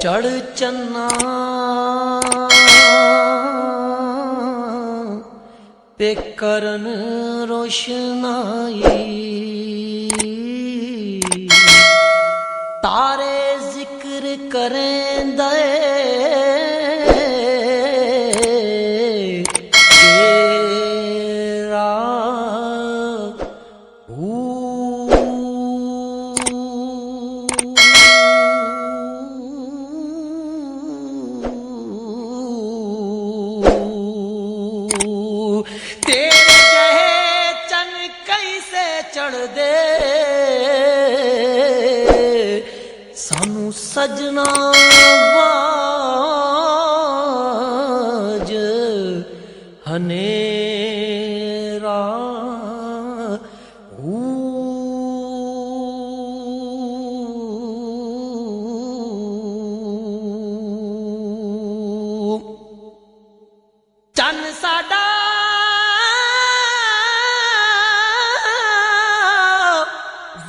चढ़ चन्ना पे करन रोशनाई, तारे जिक्र करें दे तेरा तेरे जहे चन कैसे चढ़ दे सानू सजना बाज हनेरा चन साडा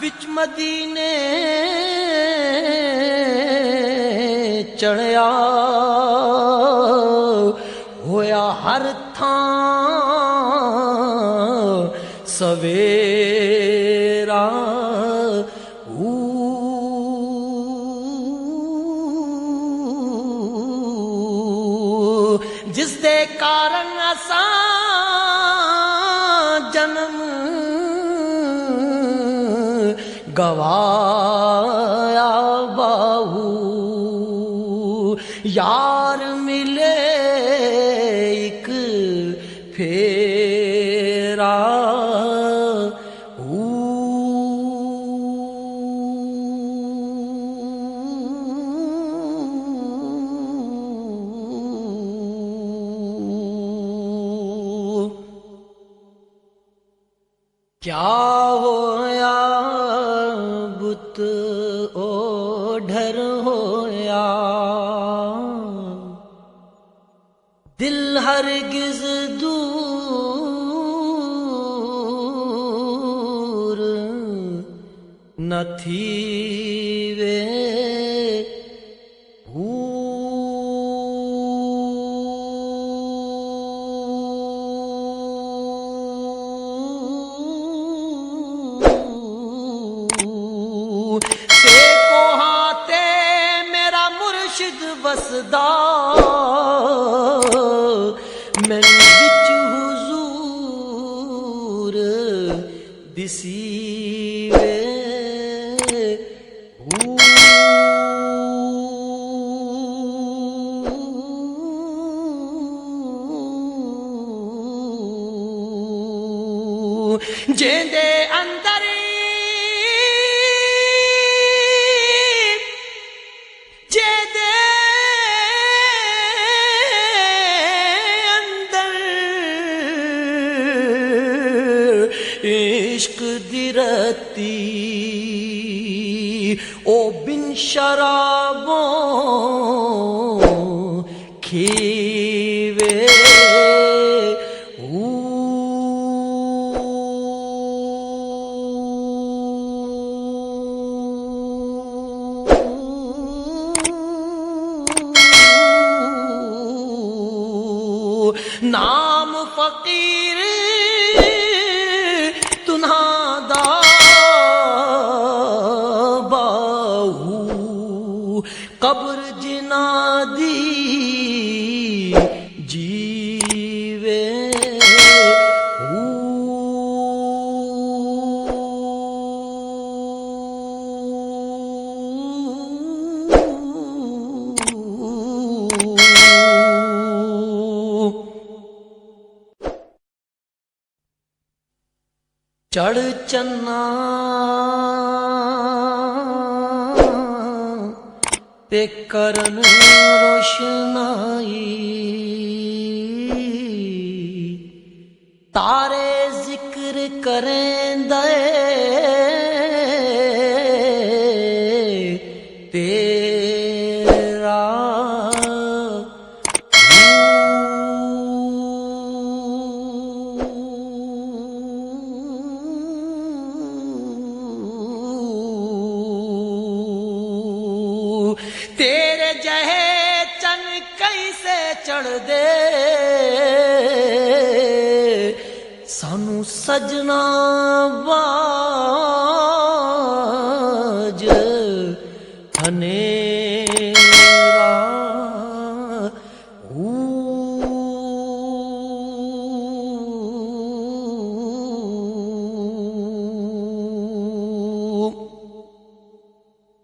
विच मदीने चढ़िया होया हर थां सवेरा। जिस दे कारण असां जन्म गवाया बाहू, यार मिले एक फेरा। क्या होया बुत ओढ़र होया, दिल हरगिज दूर न थी वे। वसदा मैं विच हुजूर दिसीवे। जेंदे अंदर इश्क दिरती ओ बिन शराबों खीवे। नाम फकीर तुन्हादा बाहू, कब्र जिनादी जीवे। चढ़ चन्ना पे करन रोशनाई, तारे जिक्र करें दे तेरा। तेरे जहे चन कैसे चढ़ दे सानू सजना बाज हनेरा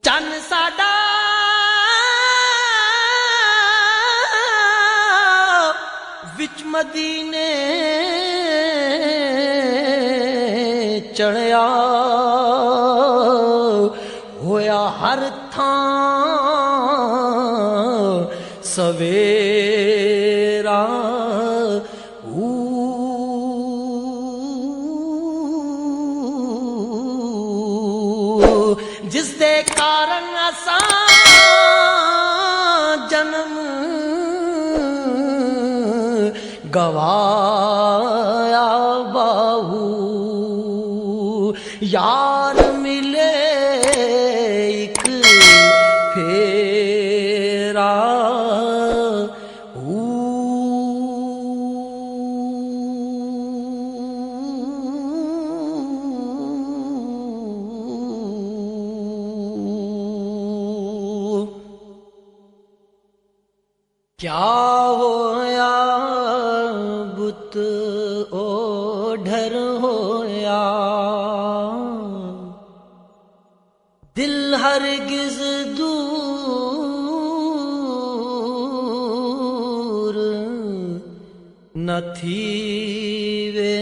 चन साडा विच मदीने चढ़िया होया हर थां सवेरा जिस दे कारण असां जन्म गवाया बाहू यार मिले एक फेरा क्या होया बुत ओढ़र होया दिल हरगिज दूर न थी वे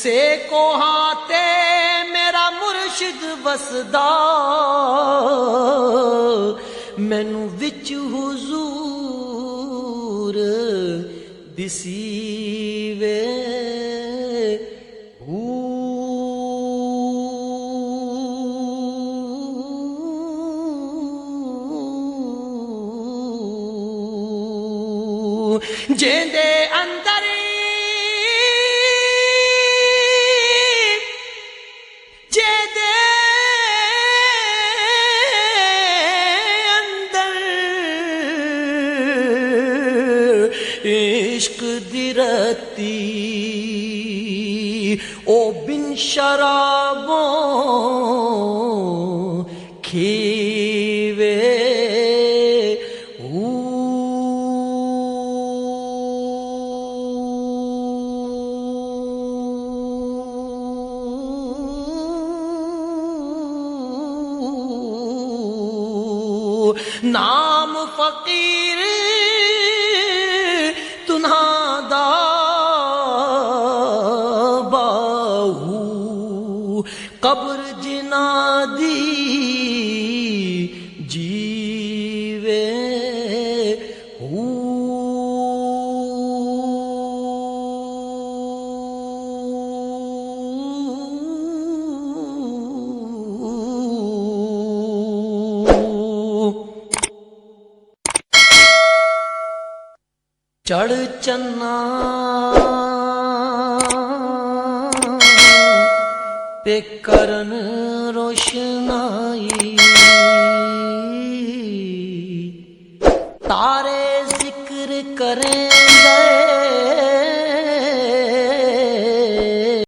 से कोहाते मेरा मुर्शिद वसदा मैनू विच हुजूर दिसीवे जेंदे अंदर इश्क दिरती ओ बिन शराबों खीवे नाम फकीर तुन्हादा बाहू कब्र जिनादी जीवे चढ़ चन्ना पे करन रोशनाई तारे जिक्र करें